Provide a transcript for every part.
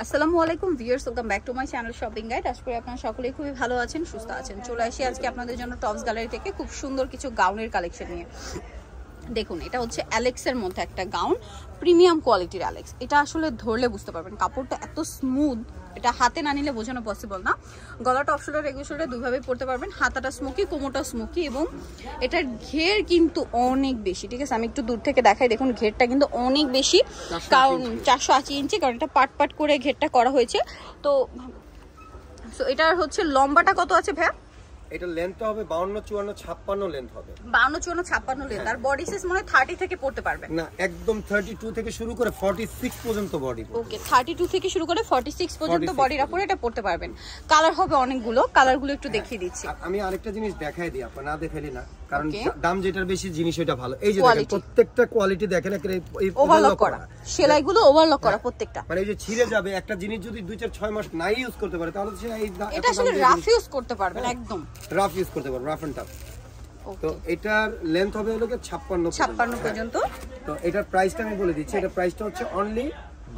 আসসালামু আলাইকুম viewers, welcome back to my channel shopping guide. আশা করি আপনারা সকলেই খুবই ভালো আছেন, সুস্থ আছেন। চলে আসি আজকে আপনাদের জন্য টপস গ্যালারি থেকে খুব সুন্দর কিছু গাউনের কালেকশন নিয়ে। দেখুন, এটা হচ্ছে অ্যালেক্সের মধ্যে একটা গাউন, প্রিমিয়াম কোয়ালিটির অ্যালেক্স। এটা আসলে ধরলে বুঝতে পারবেন কাপড়টা এত স্মুথ, এটা হাতে না নিলে বোঝানো পসিবল না। গলাটা অফ শোল্ডার রেগুলার শোল্ডার দুইভাবে পরতে পারবেন। হাতাটা স্মোকি, কোমরটা স্মোকি, এবং এটার ঘের কিন্তু অনেক বেশি। ঠিক আছে, আমি একটু দূর থেকে দেখাই। দেখুন ঘেরটা কিন্তু অনেক বেশি, কারণ 480 ইঞ্চি, কারণ এটা পাট পাট করে ঘেরটা করা হয়েছে। তো এটার হচ্ছে লম্বাটা কত আছে ভাইয়া? এটা লেন্থ হবে 52 54 56 লেন্থ হবে। 52 54 56 লেন্থ। আর বডি সাইজ মানে 30 থেকে পড়তে পারবেন না, একদম 32 থেকে শুরু করে 46 পর্যন্ত বডি। ওকে, 32 থেকে শুরু করে 46 পর্যন্ত বডির উপরে এটা পড়তে পারবেন। কালার হবে অনেকগুলো, কালারগুলো একটু দেখিয়ে দিচ্ছি। আমি আরেকটা জিনিস দেখাই দিই, আপনি না দেখাইলি না, কারণ দাম যেটার বেশি জিনিস ওটা ভালো। এই যে দেখেন প্রত্যেকটা কোয়ালিটি দেখেন, এই ওভারলক করা সেলাইগুলো, ওভারলক করা প্রত্যেকটা। মানে এই যে ছিঁড়ে যাবে একটা জিনিস যদি 2-4-6 মাস নাই ইউজ করতে পারে, তাহলে সে এটা আসলে রাফ ইউজ করতে পারবেন, একদম রাফ ইউজ করতে পারবেন, রাফ এন্ড টাফ। তো এটার লেন্থ হবে হলো 56 পর্যন্ত। তো এটার প্রাইসটা আমি বলে দিচ্ছি, এটার প্রাইসটা হচ্ছে অনলি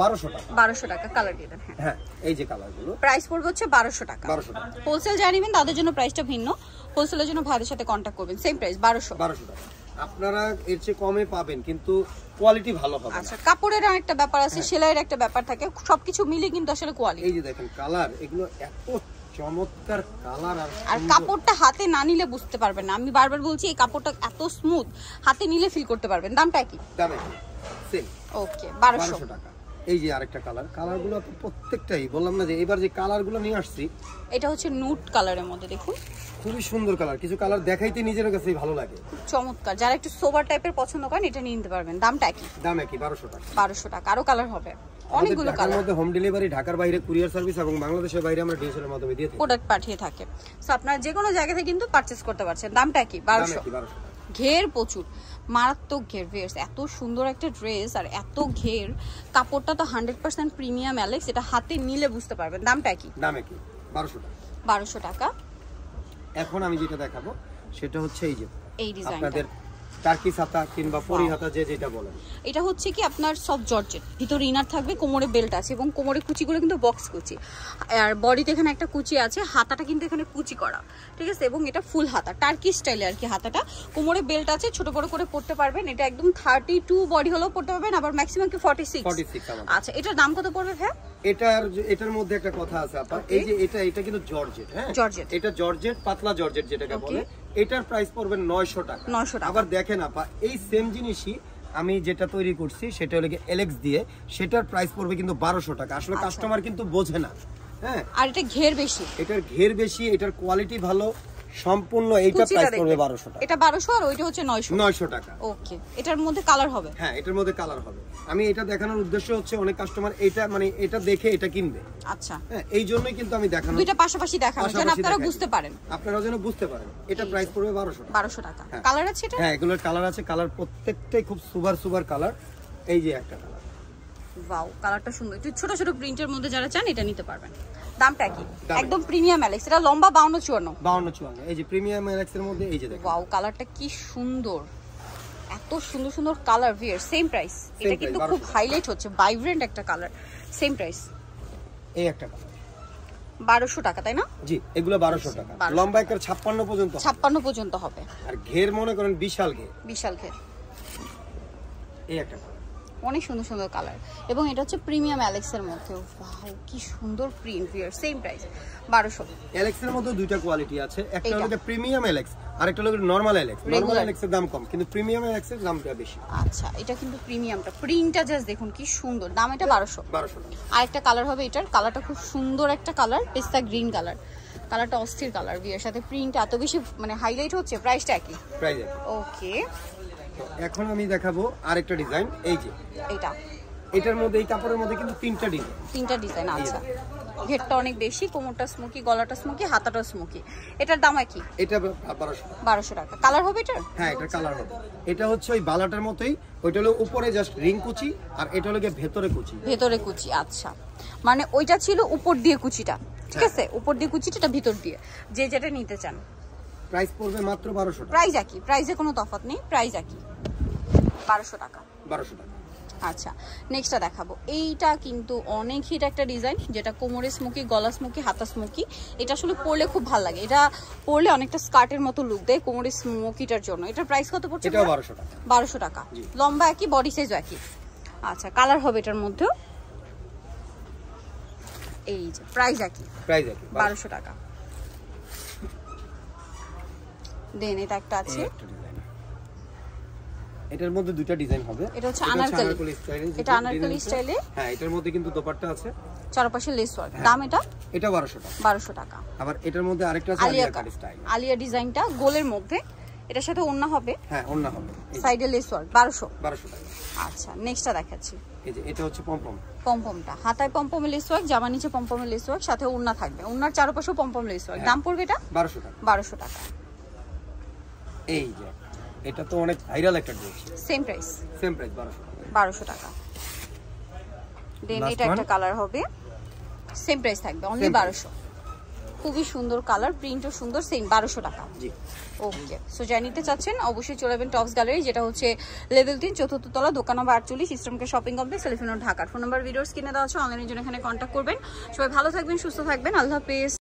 1200 টাকা। 1200 টাকা কালার দিয়ে দেন। হ্যাঁ, এই যে কালারগুলো প্রাইস পড়বে হচ্ছে 1200 টাকা। 1200 টাকা। হোলসেল যারা নেবেন তাদের জন্য প্রাইসটা ভিন্ন, হোলসেলের জন্য ভাইদের সাথে কন্টাক্ট করবেন। সেম প্রাইস 1200 টাকা। আপনারা এর চেয়ে কমে পাবেন, কিন্তু কোয়ালিটি ভালো হবে। আচ্ছা, কাপড়ের একটা ব্যাপার আছে, সেলাইয়ের একটা ব্যাপার থাকে, সবকিছু মিলে কিন্তু আসলে কোয়ালিটি। এই যে দেখেন কালার, এগুলো এত চমৎকার কালার। আর কাপড়টা হাতে না নিলে বুঝতে পারবেন না। আমি বারবার বলছি, এই কাপড়টা এত স্মুথ, হাতে নিলে ফিল করতে পারবেন। দামটা কি? দাম সেম। ওকে, 1200 টাকা। এই যে আরেকটা কালার, কালারগুলো প্রত্যেকটাই বললাম না যে এবার যে কালারগুলো নিয়ে আসছি, এটা হচ্ছে নুট কালারের মধ্যে। দেখুন খুবই সুন্দর কালার, কিছু কালার দেখাইতে নিজের কাছেই ভালো লাগে, চমৎকার। যারা একটু সোবার টাইপের পছন্দ করেন এটা নিয়ে নিতে পারবেন। দামটা কি? দাম একই, 1200 টাকা। 1200 টাকা। আরো কালার হবে অনেকগুলো কালার। এর মধ্যে হোম ডেলিভারি, ঢাকার বাইরে কুরিয়ার সার্ভিস এবং বাংলাদেশের বাইরে আমরা ডিএসএল এর মাধ্যমে দিয়ে থাকি, প্রোডাক্ট পাঠিয়ে থাকে। সো আপনারা যে কোনো জায়গা থেকে কিন্তু পারচেজ করতে পারছেন। দামটা কি? 1200। ঘের প্রচুর, মারাত্মক ঘের। ভিউয়ার্স, এত সুন্দর একটা ড্রেস আর এত ঘের, কাপড়টা তো 100% প্রিমিয়াম অ্যালেক্স। এটা হাতে নিলে বুঝতে পারবেন। দামটা কি? দাম কি? 1200 টাকা। 1200 টাকা। এখন আমি যেটা দেখাবো সেটা হচ্ছে এই যে এই ডিজাইনটা, আপনাদের টার্কি ছাতা কিংবা পরি হাতা যে যেটা বলেন, এটা হচ্ছে কি আপনার সফট জর্জেট, ভিতরে ইনার থাকবে, কোমরে বেল্ট আছে, এবং কোমরে কুচিগুলো কিন্তু বক্স কুচি, আর বডিতে এখানে একটা কুচি আছে, হাতাটা কিন্তু এখানে কুচি করা। ঠিক আছে, এবং এটা ফুল হাতা, টার্কি স্টাইলে আর কি হাতাটা। কোমরে বেল্ট আছে, ছোট বড় করে পড়তে পারবেন। এটা একদম 32 বডি হলেও পড়তে পারবেন, আবার ম্যাক্সিমাম কি 46। আচ্ছা, এটার দাম কত পড়বে ভাই? এটার মধ্যে একটা কথা আছে আপা, এই যে এটা কিন্তু জর্জেট। হ্যাঁ, জর্জেট। এটা জর্জেট, পাতলা জর্জেট যেটাকে বলে। এটার প্রাইস পড়বে 900 টাকা। 900 টাকা। আবার দেখেন আপা, এই সেম জিনিসই আমি যেটা তৈরি করছি সেটা হলো এলেক্স দিয়ে, সেটার প্রাইস পড়বে কিন্তু 1200 টাকা। আসলে কাস্টমার কিন্তু বোঝে না। হ্যাঁ, আর এটা ঘের বেশি, এটার ঘের বেশি, এটার কোয়ালিটি ভালো, সম্পূর্ণ। এইটা প্রাইস পড়বে 1200 টাকা। এটা 1200 আর ওইটা হচ্ছে 900 টাকা। ওকে, এটার মধ্যে কালার হবে? হ্যাঁ, এটার মধ্যে কালার হবে। আমি এটা দেখানোর উদ্দেশ্য হচ্ছে অনেক কাস্টমার এটা মানে এটা দেখে এটা কিনবে। আচ্ছা, হ্যাঁ, এই জন্যই কিন্তু আমি দেখানো, দুইটা পাশাপাশি দেখানো যেন আপনারা বুঝতে পারেন, আপনারা যেন বুঝতে পারেন। এটা প্রাইস পড়বে 1200 টাকা। কালার আছে এটা? হ্যাঁ, এগুলোর কালার আছে, কালার প্রত্যেকটাই খুব সুপার কালার। এই যে একটা কালার, ওয়াও, কালারটা সুন্দর। একটু ছোট ছোট প্রিন্টের মধ্যে যারা চান এটা নিতে পারবেন। দামটা কি? একদম প্রিমিয়াম অ্যালেক্স। এটা লম্বা 52 54। এই যে প্রিমিয়াম অ্যালেক্স এর মধ্যে এই যে দেখুন, ওয়াও, কালারটা কি সুন্দর, এত সুন্দর সুন্দর কালার। Viewer, same price. এটা কিন্তু খুব হাইলাইট হচ্ছে, ভাইব্রেন্ট একটা কালার। Same price. এই একটা কালার 1200 টাকা, তাই না? জি, এগুলো 1200 টাকা। লম্বা একটা 56 পর্যন্ত, 56 পর্যন্ত হবে। আর ঘের মনে করেন বিশাল ঘের, বিশাল ঘের। এই একটা অনেক সুন্দর সুন্দর কালার, এবং এটা হচ্ছে প্রিমিয়াম অ্যালেক্স এর মধ্যে। ওয়াও, কি সুন্দর print. Viewer, same price 1200। Alex এর মধ্যে দুইটা কোয়ালিটি আছে, একটা হলো প্রিমিয়াম অ্যালেক্স আর একটা হলো নরমাল অ্যালেক্স। নরমাল অ্যালেক্স এর দাম কম, কিন্তু প্রিমিয়াম অ্যালেক্স এর দামটা বেশি। আচ্ছা, এটা কিন্তু প্রিমিয়ামটা, প্রিন্টটা জাস্ট দেখুন কি সুন্দর। দাম এটা 1200 টাকা। আরেকটা কালার হবে, এটার কালারটা খুব সুন্দর একটা কালার, পেস্তা গ্রিন কালার। কালারটা অস্থির কালার। বিয়ের সাথে প্রিন্ট এত বেশি মানে হাইলাইট হচ্ছে। প্রাইসটা কি? Price okay. এখন আমি দেখাবো আরেকটা ডিজাইন। এই যে এটার মধ্যে, এই কাপড়ের মধ্যে কিন্তু তিনটা ডিজাইন। আচ্ছা, ঘেরটা অনেক বেশি, কোমরটা স্মোকি, গলাটা স্মোকি, হাতাটা স্মোকি। এটার দাম কি? এটা 1200 টাকা। কালার হবে এটা? হ্যাঁ, এটা কালার হবে। এটা হচ্ছে ওই বালাটার মতোই, ওইটা হলো উপরে জাস্ট রিং কুচি, আর এটা হলো ভেতরে কুচি। আচ্ছা, মানে ওইটা ছিল উপর দিয়ে কুচিটা, ঠিক আছে? উপর দিয়ে কুচিটা, এটা ভিতর দিয়ে, যে যেটা নিতে চান। প্রাইস পড়বে মাত্র 1200 টাকা। প্রাইস একই, প্রাইসে কোনো তফাৎ নেই, প্রাইস একই, 1200 টাকা। 1200 টাকা। আচ্ছা নেক্সটটা দেখাবো, এইটা কিন্তু অনেক হিট একটা ডিজাইন, যেটা কোমরে স্মোকি, গলা স্মোকি, হাতা স্মোকি। এটা আসলে পরলে খুব ভালো লাগে, এটা পরলে অনেকটা স্কার্টের মতো লুক দেয় কোমরে স্মোকিটার জন্য। এটার প্রাইস কত পড়ছে? এটা 1200 টাকা। 1200 টাকা। লম্বা একই, বডি সাইজও একই। আচ্ছা কালার হবে এটার মধ্যে, এই যে প্রাইস একই 1200 টাকা। দেন এটা একটা আছে, এটার মধ্যে দুটো ডিজাইন হবে। এটা হচ্ছে আনারকলি স্টাইলে, এটা আনারকলি স্টাইলে। হ্যাঁ এটার মধ্যে কিন্তু দোপাট্টা আছে, চারপাশে লেস ওয়ার্ক। দাম এটা 1200 টাকা। 1200 টাকা। আবার এটার মধ্যে আরেকটা আছে আলিয়া কাট স্টাইল, আলিয়া ডিজাইনটা গোলের মধ্যে, এটার সাথে ওড়না হবে। হ্যাঁ ওড়না হবে, সাইডে লেস ওয়ার্ক। 1200 টাকা। আচ্ছা নেক্সটটা দেখাচ্ছি, এই যে এটা হচ্ছে পমপম, পমপমটা হাতায় পমপমে লেস ওয়ার্ক, জামা নিচে পমপমে লেস ওয়ার্ক, সাথে ওড়না থাকবে, ওড়নার চারপাশে পমপম লেস ওয়ার্ক। দাম পড়বে এটা 1200 টাকা। 1200 টাকা। এই যে এটা তো অনেক ভাইরাল একটা ড্রেস, সেম প্রাইস 1200 টাকা। দেন এটা একটা কালার হবে, সেম প্রাইস থাকবে, অনলি 1200। খুবই সুন্দর কালার, প্রিন্টও সুন্দর, সেম 1200 টাকা। জি ওকে, সো যাই নিতে চাচ্ছেন অবশ্যই চলে যাবেন টপস গ্যালারি, যেটা হচ্ছে লেভেল 3 চতুর্থ তলা, দোকান নম্বর 48, ইস্টার্নকে শপিং কমপ্লেক্স, টেলিফোন ঢাকার। ফোন নাম্বার ভিডিওস কিনে দেওয়া আছে, অনলাইনের জন্য এখানে কন্ট্যাক্ট করবেন। সবাই ভালো থাকবেন, সুস্থ থাকবেন, আল্লাহ হাফেজ।